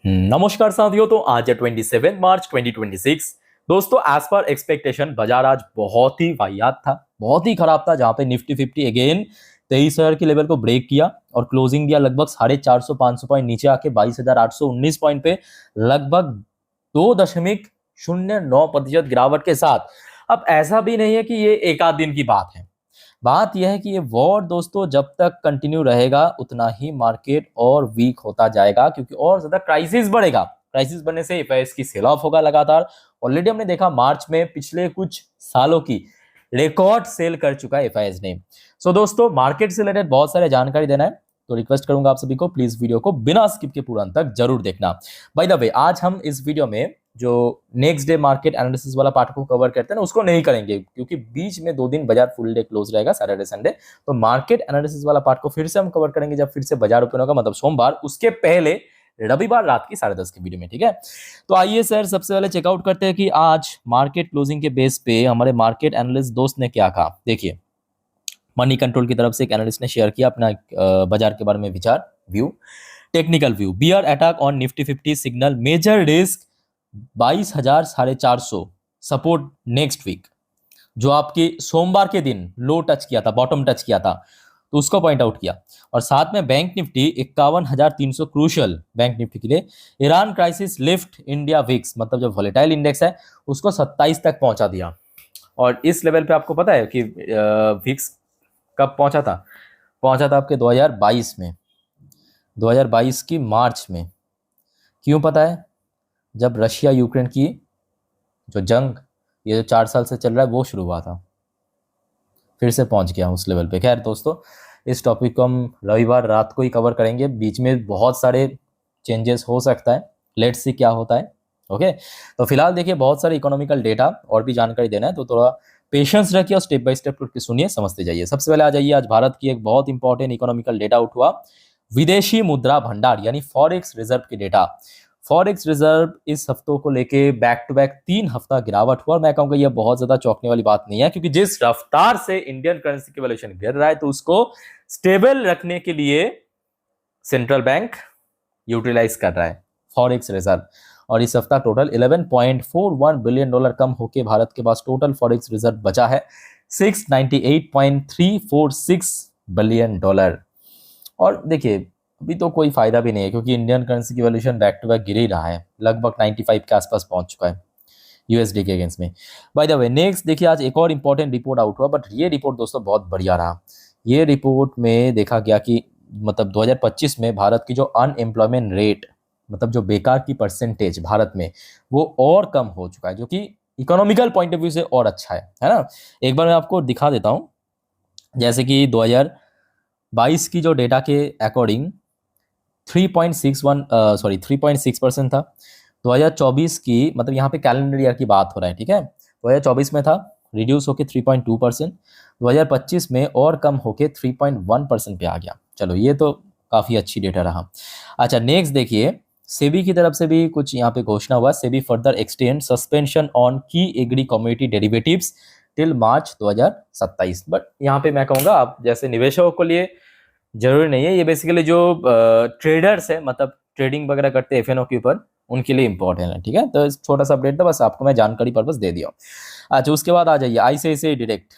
नमस्कार साथियों। तो आज है 27 मार्च 2026। दोस्तों, एज पर एक्सपेक्टेशन बाजार आज बहुत ही वाहियात था, बहुत ही खराब था, जहां पे निफ्टी 50 अगेन 23,000 के लेवल को ब्रेक किया और क्लोजिंग दिया लगभग 450 पॉइंट नीचे आके 22,819 पॉइंट पे, लगभग 2.09% गिरावट के साथ। अब ऐसा भी नहीं है कि ये एक आध दिन की बात है, बात यह है कि ये वॉर दोस्तों जब तक कंटिन्यू रहेगा उतना ही मार्केट और वीक होता जाएगा, क्योंकि और ज्यादा क्राइसिस बढ़ेगा। क्राइसिस बढ़ने से एफआईएस की सेल ऑफ होगा लगातार। ऑलरेडी हमने देखा मार्च में पिछले कुछ सालों की रिकॉर्ड सेल कर चुका है एफआईएस ने। सो दोस्तों, मार्केट से रिलेटेड बहुत सारे जानकारी देना है, तो रिक्वेस्ट करूंगा आप सभी को प्लीज वीडियो को बिना स्किप के पूरा अंत तक जरूर देखना। बाय द वे, आज हम इस वीडियो में जो नेक्स्ट डे मार्केट एनालिसिस वाला पार्ट को कवर करते हैं ना, उसको नहीं करेंगे, क्योंकि बीच में 2 दिन बाजार फुल डे क्लोज रहेगा, सैटरडे संडे। तो मार्केट एनालिसिस वाला पार्ट को फिर से हम कवर करेंगे जब फिर से बाजार ओपन होगा, मतलब सोमवार, उसके पहले रविवार रात की 10:30 की वीडियो में, ठीक है। तो आइए सर, सबसे पहले चेकआउट करते हैं कि आज मार्केट क्लोजिंग के बेस पे हमारे मार्केट एनालिस्ट दोस्त ने क्या कहा। देखिए, मनी कंट्रोल की तरफ से एक एनालिस्ट ने शेयर किया अपना बाजार के बारे में विचार, view, technical view. Bear attack on Nifty 50 signal major risk 22,450 support next week. जो आपके सोमवार के दिन लो टच किया था, बॉटम टच किया था, तो उसको पॉइंट आउट किया। और साथ में bank Nifty 51,300 crucial bank Nifty के लिए। Iran crisis lift India VIX, मतलब जो वॉलेटाइल इंडेक्स है उसको 27 तक पहुंचा दिया। और इस लेवल पे आपको पता है कि विक्स कब पहुंचा था आपके 2022 में, 2022 की मार्च में। क्यों पता है? जब रशिया यूक्रेन की जो जंग, ये जो 4 साल से चल रहा है, वो शुरू हुआ था, फिर से पहुंच गया उस लेवल पे। खैर दोस्तों, इस टॉपिक को हम रविवार रात को ही कवर करेंगे, बीच में बहुत सारे चेंजेस हो सकता है, लेट्स सी क्या होता है। ओके, तो फिलहाल देखिए, बहुत सारे इकोनॉमिकल डेटा और भी जानकारी देना है, तो थोड़ा पेशेंस रखिए और स्टेप बाय स्टेप सुनिए, समझते जाइए। सबसे पहले आ जाइए, आज भारत की एक बहुत इंपॉर्टेंट इकोनॉमिकल डेटा आउट हुआ, विदेशी मुद्रा भंडार यानी फॉरेक्स रिजर्व की डेटा। फॉरेक्स रिजर्व इस हफ्तों को लेके बैक टू बैक 3 हफ्ता गिरावट हुआ, और मैं कहूंगा ये बहुत ज्यादा चौंकने वाली बात नहीं है, क्योंकि जिस रफ्तार से इंडियन करेंसी की वैल्यूएशन गिर रहा है, तो उसको स्टेबल रखने के लिए सेंट्रल बैंक यूटिलाइज कर रहा है फॉरेक्स रिजर्व। और इस हफ्ता टोटल $11.41 बिलियन कम होके भारत के पास टोटल फॉरेक्स रिजर्व बचा है $698.346 बिलियन। और देखिए, अभी तो कोई फायदा भी नहीं है, क्योंकि इंडियन करेंसी की वैल्यूएशन बैक टू बैक गिर ही रहा है, लगभग 95 के आसपास पहुंच चुका है यूएसडी के अगेंस्ट में। बाय द वे, नेक्स्ट देखिए, आज एक और इंपॉर्टेंट रिपोर्ट आउट हुआ, बट ये रिपोर्ट दोस्तों बहुत बढ़िया रहा। ये रिपोर्ट में देखा गया कि मतलब 2025 में भारत की जो अनएम्प्लॉयमेंट रेट, मतलब जो बेकार की परसेंटेज भारत में, वो और कम हो चुका है, जो कि इकोनॉमिकल पॉइंट ऑफ व्यू से और अच्छा है ना। एक बार मैं आपको दिखा देता हूँ, जैसे कि 2022 की जो डेटा के अकॉर्डिंग 3.6% था। 2024 की, मतलब यहाँ पे कैलेंडर ईयर की बात हो रहा है, ठीक है, 2024 में था, रिड्यूस होके 3.2%, 2025 में और कम होके 3.1% पे आ गया। चलो, ये तो काफ़ी अच्छी डेटा रहा। अच्छा, नेक्स्ट देखिए, सेबी की तरफ से भी कुछ यहाँ पे घोषणा हुआ, SEBI further extend suspension on की agri commodity derivatives till March 2027। But यहाँ पे मैं कहूँगा, आप जैसे निवेशकों के लिए जरूरी नहीं है, ये बेसिकली जो ट्रेडर्स है, मतलब ट्रेडिंग वगैरह करते हैं एफएनओ के ऊपर, उनके लिए इंपॉर्टेंट है, ठीक है। तो छोटा सा अपडेट था, बस आपको मैं जानकारी पर्पस दे दिया। अच्छा, उसके बाद आ जाइए आईसीआईसीआई डायरेक्ट।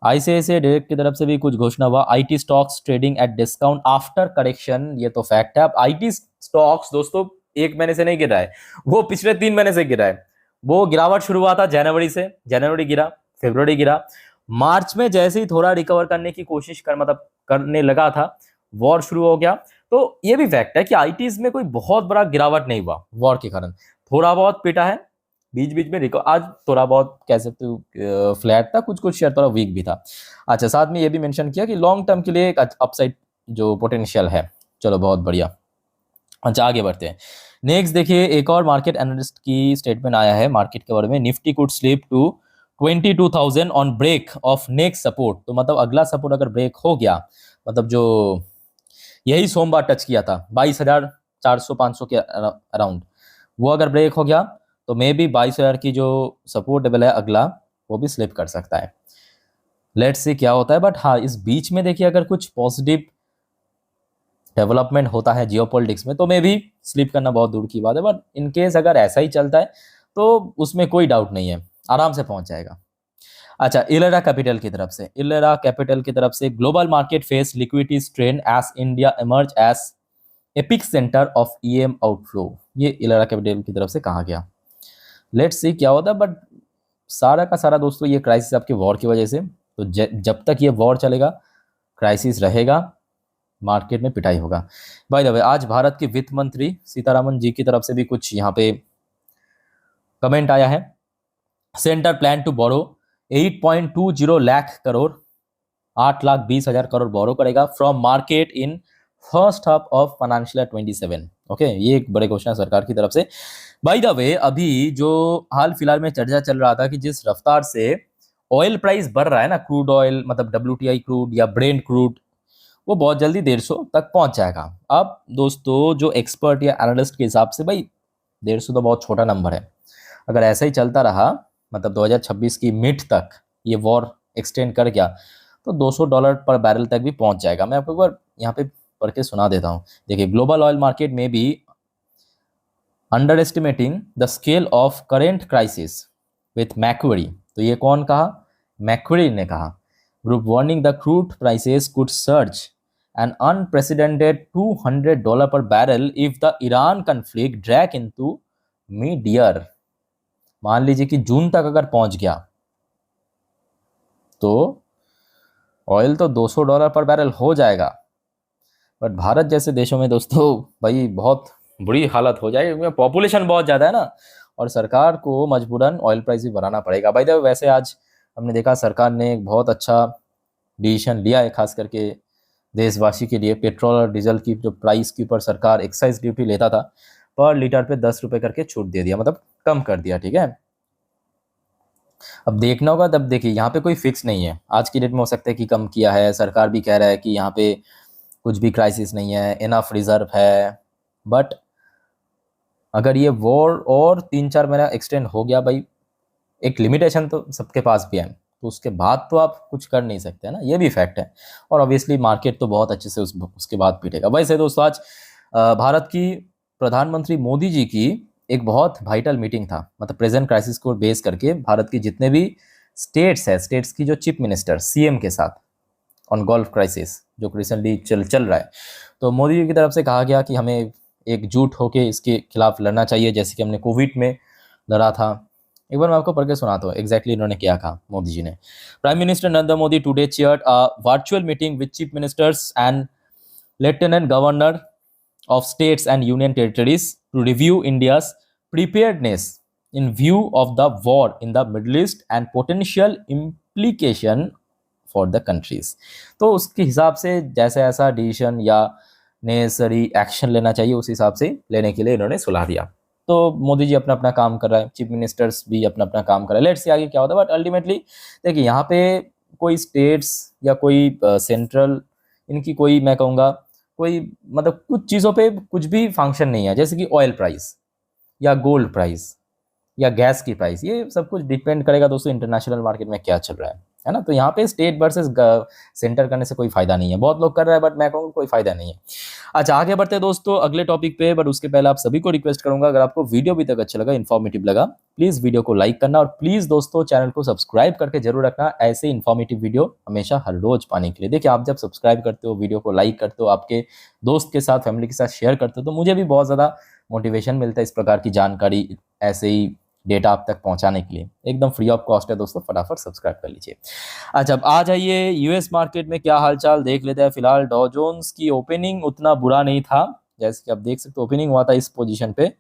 आईसीआईसीआई डायरेक्ट की तरफ से भी कुछ घोषणा हुआ, IT stocks trading at discount after correction. ये तो फैक्ट है। अब आईटी स्टॉक्स दोस्तों 1 महीने से नहीं गिरा है, वो पिछले 3 महीने से गिरा है। वो गिरावट शुरू हुआ था जनवरी से, जनवरी गिरा, फरवरी गिरा, मार्च में जैसे ही थोड़ा रिकवर करने की कोशिश मतलब करने लगा था, वॉर शुरू हो गया। तो ये भी फैक्ट है कि आईटीज में कोई बहुत बड़ा गिरावट नहीं हुआ वॉर के कारण, थोड़ा बहुत पिटा है बीच बीच में, आज थोड़ा बहुत कह सकते हो फ्लैट था, कुछ कुछ शेयर थोड़ा वीक भी था। अच्छा, साथ में ये भी मेंशन किया कि लॉन्ग टर्म के लिए एक अपसाइड जो पोटेंशियल है। चलो, बहुत बढ़िया। अच्छा, आगे बढ़ते हैं। नेक्स्ट देखिए, एक और मार्केट एनालिस्ट की स्टेटमेंट आया है मार्केट के बारे में, Nifty could slip to 22,000 on break of next support. तो मतलब अगला सपोर्ट अगर ब्रेक हो गया, मतलब जो यही सोमवार टच किया था 22,400-500 के अराउंड, वो अगर ब्रेक हो गया, तो मे बी 22,000 की जो सपोर्ट लेवल है अगला, वो भी स्लिप कर सकता है। लेट्स सी क्या होता है। बट हाँ, इस बीच में देखिए, अगर कुछ पॉजिटिव डेवलपमेंट होता है जियोपॉलिटिक्स में तो मे भी स्लिप करना बहुत दूर की बात है, बट इन केस अगर ऐसा ही चलता है तो उसमें कोई डाउट नहीं है, आराम से पहुंच जाएगा। अच्छा, इलेरा कैपिटल की तरफ से, इलेरा कैपिटल की तरफ से, global market face liquidity strain as India emerge as epicentre of EM outflow, ये इलेरा कैपिटल की तरफ से कहा गया। लेट्स सी क्या होता है, बट सारा का सारा दोस्तों ये क्राइसिस आपके वॉर की वजह से, तो जब तक ये वॉर चलेगा क्राइसिस रहेगा, मार्केट में पिटाई होगा। बाय द वे, आज भारत के वित्त मंत्री सीतारामन जी की तरफ से भी कुछ यहाँ पे कमेंट आया है। Centre plan to borrow 8.20 lakh crore, 8,20,000 crore borrow करेगा from market in first half of financial 27। Okay, ये एक बड़े क्वेश्चन है सरकार की तरफ से। बाय द वे, अभी जो हाल फिलहाल में चर्चा चल रहा था कि जिस रफ्तार से ऑयल प्राइस बढ़ रहा है ना, क्रूड ऑयल मतलब WTI क्रूड या ब्रेंट क्रूड, वो बहुत जल्दी 150 तक पहुंच जाएगा। अब दोस्तों जो एक्सपर्ट या एनालिस्ट के हिसाब से, भाई 150 तो बहुत छोटा नंबर है, अगर ऐसा ही चलता रहा मतलब 2026 की मिड तक ये वॉर एक्सटेंड कर गया तो $200 पर बैरल तक भी पहुंच जाएगा। मैं आपको एक बार यहाँ पे पढ़ के सुना देता हूँ। देखिए, ग्लोबल ऑयल मार्केट में भी under estimating the scale of current crisis with Macquarie, तो ये कौन कहा? मैक्वेरी ने कहा। Group warning the crude prices could surge an unprecedented $200 per barrel if the Iran conflict drag into mid-year। मान लीजिए कि जून तक अगर पहुंच गया तो ऑयल तो $200 पर बैरल हो जाएगा, बट भारत जैसे देशों में दोस्तों भाई बहुत बुरी हालत हो जाएगी, पॉपुलेशन बहुत ज़्यादा है ना, और सरकार को मजबूरन ऑयल प्राइस भी बढ़ाना पड़ेगा। भाई देखो, वैसे आज हमने देखा सरकार ने एक बहुत अच्छा डिसीजन लिया है, खास करके देशवासी के लिए। पेट्रोल और डीजल की जो प्राइस के ऊपर सरकार एक्साइज ड्यूटी लेता था, पर लीटर पे 10 रुपये करके छूट दे दिया, मतलब कम कर दिया। ठीक है, अब देखना होगा। तब देखिए, यहाँ पे कोई फिक्स नहीं है, आज की डेट में हो सकता है कि कम किया है, सरकार भी कह रहा है कि यहाँ पे कुछ भी क्राइसिस नहीं है, इनफ रिजर्व है। बट अगर ये वॉर और 3-4 महीना एक्सटेंड हो गया, भाई एक लिमिटेशन तो सबके पास भी है, तो उसके बाद तो आप कुछ कर नहीं सकते ना, ये भी फैक्ट है। और ऑब्वियसली मार्केट तो बहुत अच्छे से उसके बाद पीटेगा। वैसे दोस्तों, आज भारत की प्रधानमंत्री मोदी जी की एक बहुत वाइटल मीटिंग था, मतलब प्रेजेंट क्राइसिस को बेस करके भारत की जितने भी स्टेट्स है, स्टेट्स की जो चीफ मिनिस्टर CM के साथ ऑन गल्फ क्राइसिस जो रिसेंटली चल रहा है। तो मोदी जी की तरफ से कहा गया कि हमें एकजुट होकर इसके खिलाफ लड़ना चाहिए, जैसे कि हमने कोविड में लड़ा था। एक बार मैं आपको पढ़ के सुनाता हूँ एग्जैक्टली इन्होंने क्या कहा मोदी जी ने। Prime minister Narendra Modi today chaired a virtual meeting with chief ministers and lieutenant governor of states and union territories to review India's preparedness in view of the war in the Middle East and potential implication for the countries। तो उसके हिसाब से जैसे ऐसा decision या necessary action लेना चाहिए उस हिसाब से लेने के लिए इन्होंने सलाह दिया। तो मोदी जी अपना अपना काम कर रहा है, चीफ मिनिस्टर्स भी अपना अपना काम कर रहा है। लेट्स से आगे क्या होता है, बट अल्टीमेटली देखिए यहाँ पे कोई स्टेट्स या कोई सेंट्रल, इनकी कोई मैं कहूँगा कोई मतलब कुछ चीज़ों पे कुछ भी फंक्शन नहीं है, जैसे कि ऑयल प्राइस या गोल्ड प्राइस या गैस की प्राइस, ये सब कुछ डिपेंड करेगा दोस्तों इंटरनेशनल मार्केट में क्या चल रहा है ना। तो यहाँ पे स्टेट वर्सेस सेंटर करने से कोई फायदा नहीं है, बहुत लोग कर रहे हैं बट मैं कहूँगा कोई फायदा नहीं है। अच्छा, आगे बढ़ते हैं दोस्तों अगले टॉपिक पे, बट उसके पहले आप सभी को रिक्वेस्ट करूंगा, अगर आपको वीडियो अभी तक अच्छा लगा, इन्फॉर्मेटिव लगा, प्लीज वीडियो को लाइक करना, और प्लीज दोस्तों चैनल को सब्सक्राइब करके जरूर रखना, ऐसे इन्फॉर्मेटिव वीडियो हमेशा हर रोज पाने के लिए। देखिए, आप जब सब्सक्राइब करते हो, वीडियो को लाइक करते हो, आपके दोस्त के साथ, फैमिली के साथ शेयर करते हो, तो मुझे भी बहुत ज़्यादा मोटिवेशन मिलता है इस प्रकार की जानकारी, ऐसे ही डेटा आप तक पहुंचाने के लिए। एकदम फ्री ऑफ कॉस्ट है दोस्तों, फटाफट सब्सक्राइब कर लीजिए। अच्छा, अब आ जाइए यूएस मार्केट में क्या हालचाल देख लेते हैं। फिलहाल डॉ जोन्स की ओपनिंग उतना बुरा नहीं था, जैसे कि आप देख सकते हो ओपनिंग हुआ था इस पोजीशन पे,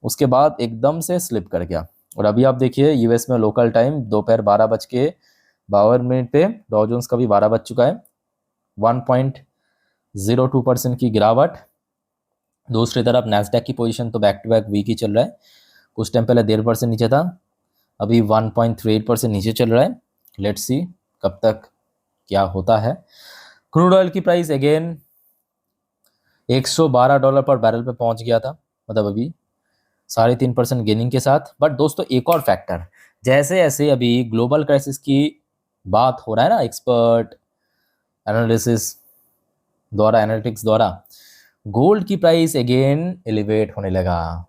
उसके बाद एकदम से स्लिप कर गया। और अभी आप देखिए यूएस में लोकल टाइम दोपहर 12:52 पे डॉ जोन्स का भी 12 बज चुका है, 1.02% की गिरावट। दूसरी तरफ नैस्डैक की पोजीशन तो बैक टू बैक वीक ही चल रहा है, कुछ टाइम पहले 1.5% नीचे था, अभी 1.38% नीचे चल रहा है। लेट्स सी कब तक क्या होता है। क्रूड ऑयल की प्राइस अगेन $112 पर बैरल पे पहुंच गया था, मतलब अभी 3.5% गेनिंग के साथ। बट दोस्तों एक और फैक्टर, जैसे जैसे अभी ग्लोबल क्राइसिस की बात हो रहा है ना, एक्सपर्ट एनालिटिक्स द्वारा, गोल्ड की प्राइस अगेन एलिवेट होने लगा।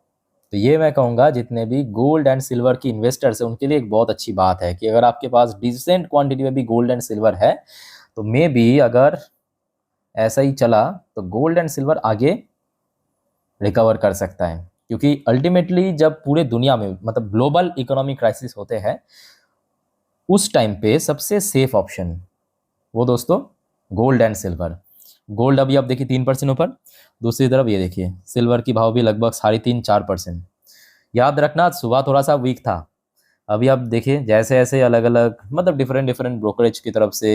तो ये मैं कहूँगा जितने भी गोल्ड एंड सिल्वर की इन्वेस्टर्स हैं उनके लिए एक बहुत अच्छी बात है कि अगर आपके पास डिसेंट क्वांटिटी में भी गोल्ड एंड सिल्वर है तो मे बी अगर ऐसा ही चला तो गोल्ड एंड सिल्वर आगे रिकवर कर सकता है, क्योंकि अल्टीमेटली जब पूरे दुनिया में मतलब ग्लोबल इकोनॉमिक क्राइसिस होते हैं उस टाइम पे सबसे सेफ ऑप्शन वो दोस्तों गोल्ड एंड सिल्वर। गोल्ड अभी आप देखिए 3% ऊपर, दूसरी तरफ ये देखिए सिल्वर की भाव भी लगभग 3.5-4%। याद रखना सुबह थोड़ा सा वीक था, अभी आप देखिए जैसे जैसे अलग अलग मतलब डिफरेंट डिफरेंट ब्रोकरेज की तरफ से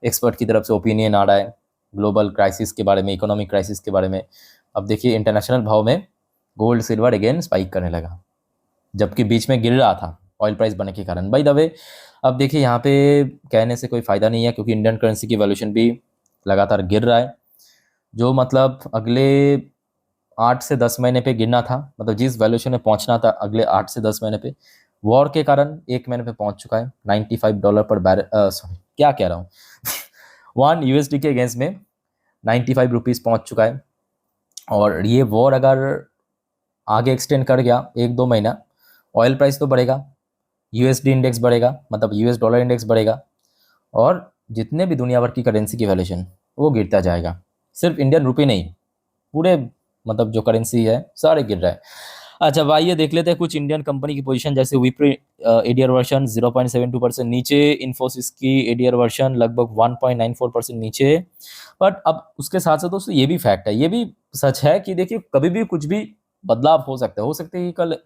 एक्सपर्ट की तरफ से ओपिनियन आ रहा है ग्लोबल क्राइसिस के बारे में, इकोनॉमिक क्राइसिस के बारे में। अब देखिए इंटरनेशनल भाव में गोल्ड सिल्वर अगेन स्पाइक करने लगा, जबकि बीच में गिर रहा था ऑयल प्राइस बढ़ने के कारण। बाय द वे अब देखिए यहाँ पे कहने से कोई फ़ायदा नहीं है क्योंकि इंडियन करेंसी की वैल्यूएशन भी लगातार गिर रहा है, जो मतलब अगले 8 से 10 महीने पे गिरना था, मतलब जिस वैल्यूएशन में पहुंचना था अगले 8 से 10 महीने पे वॉर के कारण 1 महीने पे पहुंच चुका है $95 पर बैरल, सॉरी क्या कह रहा हूँ 1 USD के अगेंस्ट में 95 रुपीज़ पहुँच चुका है। और ये वॉर अगर आगे एक्सटेंड कर गया 1-2 महीना, ऑयल प्राइस तो बढ़ेगा, यूएसडी इंडेक्स बढ़ेगा मतलब यूएस डॉलर इंडेक्स बढ़ेगा, और जितने भी दुनिया भर की करेंसी की वैल्यूएशन वो गिरता जाएगा। सिर्फ इंडियन रुपी नहीं, पूरे मतलब जो करेंसी है सारे गिर रहा है। अच्छा अब आइए देख लेते हैं कुछ इंडियन कंपनी की पोजीशन, जैसे विप्रो एडीआर वर्शन 0.72% नीचे, इन्फोसिस की एडीआर वर्शन लगभग 1.94% नीचे। बट अब उसके साथ साथ दोस्तों ये भी फैक्ट है, ये भी सच है कि देखिए कभी भी कुछ भी बदलाव हो सकता है कि कल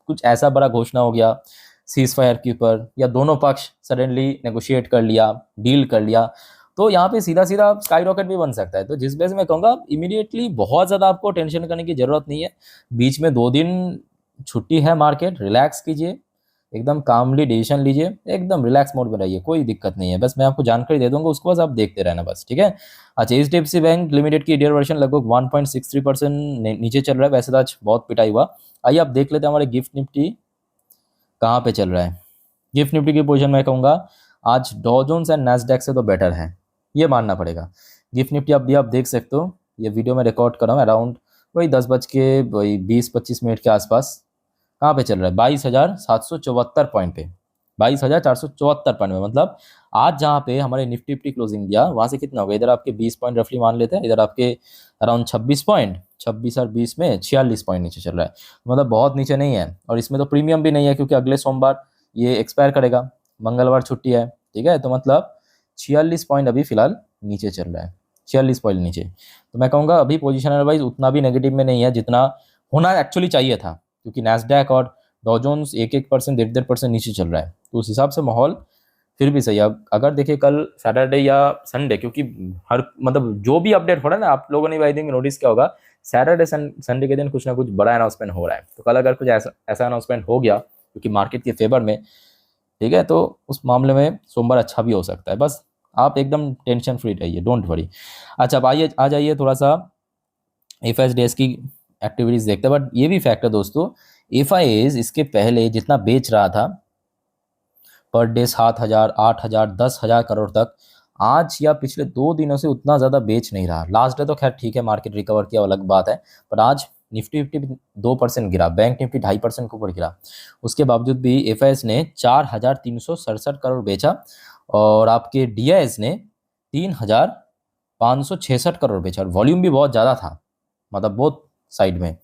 कुछ ऐसा बड़ा घोषणा हो गया सीज फायर के ऊपर, या दोनों पक्ष सडनली नेगोशिएट कर लिया, डील कर लिया, तो यहाँ पे सीधा सीधा स्काई रॉकेट भी बन सकता है। तो जिस वजह से मैं कहूँगा इमीडिएटली बहुत ज़्यादा आपको टेंशन करने की ज़रूरत नहीं है। बीच में 2 दिन छुट्टी है, मार्केट रिलैक्स कीजिए, एकदम कामली डिसीजन लीजिए, एकदम रिलैक्स मोड में रहिए, कोई दिक्कत नहीं है। बस मैं आपको जानकारी दे दूंगा, उसको बस आप देखते रहना बस, ठीक है। अच्छा HDFC बैंक लिमिटेड की ईडीआर वर्शन लगभग 1.63% नीचे चल रहा है, वैसे तो आज बहुत पिटाई हुआ। आइए आप देख लेते हैं हमारे गिफ्ट निफ्टी कहाँ पे चल रहा है। गिफ्ट निफ्टी की पोजीशन मैं कहूँगा आज डॉ जोन्स एंड नैस्डैक से तो बेटर है, ये मानना पड़ेगा। गिफ्ट निफ्टी अब भी आप देख सकते हो, ये वीडियो में रिकॉर्ड कर रहा हूँ अराउंड वही 10:20-25 के आसपास। कहाँ पे चल रहा है 22,774 पॉइंट पे, 22,474 पॉइंट में, मतलब आज जहाँ पे हमारे निफ्टी क्लोजिंग दिया वहाँ से कितना होगा, इधर आपके 20 पॉइंट रफली मान लेते हैं, इधर आपके अराउंड 26 पॉइंट, 26 और 20 में 46 पॉइंट नीचे चल रहा है, मतलब बहुत नीचे नहीं है। और इसमें तो प्रीमियम भी नहीं है क्योंकि अगले सोमवार ये एक्सपायर करेगा, मंगलवार छुट्टी है, ठीक है। तो मतलब 46 पॉइंट अभी फिलहाल नीचे चल रहा है, 46 पॉइंट नीचे। तो मैं कहूँगा अभी पोजिशनल वाइज उतना भी नेगेटिव में नहीं है जितना होना एक्चुअली चाहिए था, क्योंकि नैस्डैक और डॉ जोन्स 1% 1.5% नीचे चल रहा है, तो उस हिसाब से माहौल फिर भी सही है। अब अगर देखिए कल सैटरडे या संडे, क्योंकि हर मतलब जो भी अपडेट हो रहा है ना, आप लोगों ने आई थिंक नोटिस किया होगा सैटरडे संडे के दिन कुछ ना कुछ बड़ा अनाउंसमेंट हो रहा है। तो कल अगर कुछ ऐसा अनाउंसमेंट हो गया क्योंकि मार्केट के फेवर में, ठीक है, तो उस मामले में सोमवार अच्छा भी हो सकता है। बस आप एकदम टेंशन फ्री रहिए, डोंट वरी। अच्छा अब आइए आ जाइए थोड़ा सा FIs की एक्टिविटीज़ देखते हैं। बट ये भी फैक्ट है दोस्तों, FIs इसके पहले जितना बेच रहा था पर डे 7,000, 8,000, 10,000 करोड़ तक, आज या पिछले 2 दिनों से उतना ज़्यादा बेच नहीं रहा। लास्ट डे तो खैर ठीक है, मार्केट रिकवर किया अलग बात है, पर आज निफ्टी 2% गिरा, बैंक निफ्टी 2.5% के ऊपर गिरा। उसके बावजूद भी FIs ने 4,367 करोड़ बेचा, और आपके DIs ने 3,566 करोड़ बेचा, और वॉल्यूम भी बहुत ज़्यादा था, मतलब बहुत साइड में,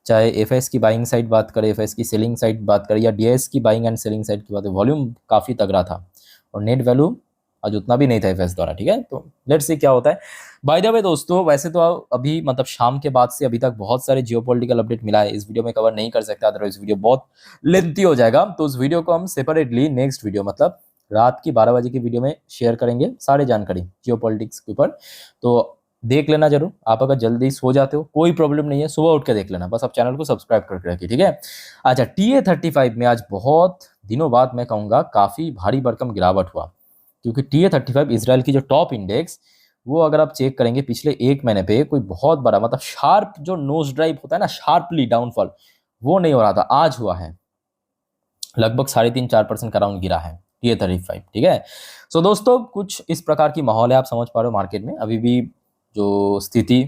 चाहे FIs की बाइंग साइड बात करें, FIs की सेलिंग साइड बात करें, या DIs की बाइंग एंड सेलिंग साइड की बात करें, वॉल्यूम काफ़ी तगड़ा था, और नेट वैल्यू आज उतना भी नहीं था FIs द्वारा, ठीक है। तो लेट्स सी क्या होता है। बाय द वे दोस्तों, वैसे तो अभी मतलब शाम के बाद से अभी तक बहुत सारे जियोपॉलिटिकल अपडेट मिला है, इस वीडियो में कवर नहीं कर सकता, अदरवाइज वीडियो बहुत लेंथी हो जाएगा। तो उस वीडियो को हम सेपरेटली नेक्स्ट वीडियो मतलब रात की 12 बजे की वीडियो में शेयर करेंगे, सारी जानकारी जियोपॉलिटिक्स के ऊपर। तो देख लेना जरूर। आप अगर जल्दी सो जाते हो कोई प्रॉब्लम नहीं है, सुबह उठ के देख लेना, बस आप चैनल को सब्सक्राइब करके रखिए, ठीक है। अच्छा TA35 में आज बहुत दिनों बाद मैं कहूँगा काफ़ी भारी भरकम गिरावट हुआ, क्योंकि TA35 इसराइल की जो टॉप इंडेक्स, वो अगर आप चेक करेंगे पिछले 1 महीने पे कोई बहुत बड़ा मतलब शार्प जो नोज ड्राइव होता है ना, शार्पली डाउनफॉल, वो नहीं हो रहा था, आज हुआ है, लगभग 3.5-4% का राउंड गिरा है TA35, ठीक है। सो दोस्तों कुछ इस प्रकार की माहौल है, आप समझ पा रहे हो मार्केट में अभी भी जो स्थिति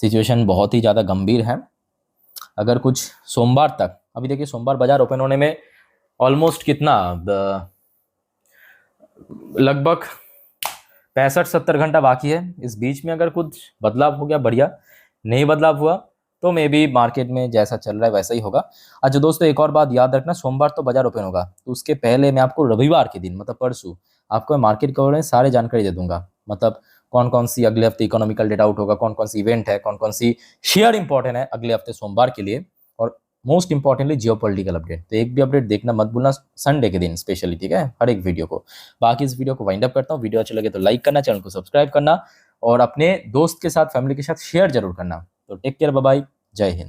सिचुएशन बहुत ही ज़्यादा गंभीर है। अगर कुछ सोमवार तक, अभी देखिए सोमवार बाजार ओपन होने में ऑलमोस्ट कितना, लगभग 65-70 घंटा बाकी है। इस बीच में अगर कुछ बदलाव हो गया बढ़िया, नहीं बदलाव हुआ तो मे बी मार्केट में जैसा चल रहा है वैसा ही होगा। अच्छा दोस्तों, एक और बात याद रखना, सोमवार तो बाजार ओपन होगा, तो उसके पहले मैं आपको रविवार के दिन मतलब परसों आपको मार्केट कवर में सारे जानकारी दे दूंगा। मतलब कौन कौन सी अगले हफ्ते इकोनॉमिकल डेटा आउट होगा, कौन कौन सी इवेंट है, कौन कौन सी शेयर इंपॉर्टेंट है अगले हफ्ते सोमवार के लिए, और मोस्ट इंपॉर्टेंटली जियोपॉलिटिकल अपडेट। तो एक भी अपडेट देखना मत भूलना संडे के दिन स्पेशली, ठीक है, हर एक वीडियो को। बाकी इस वीडियो को वाइंड अप करता हूँ। वीडियो अच्छा लगे तो लाइक करना, चैनल को सब्सक्राइब करना और अपने दोस्त के साथ, फैमिली के साथ शेयर जरूर करना। तो टेक केयर, बाय बाय, जय हिंद।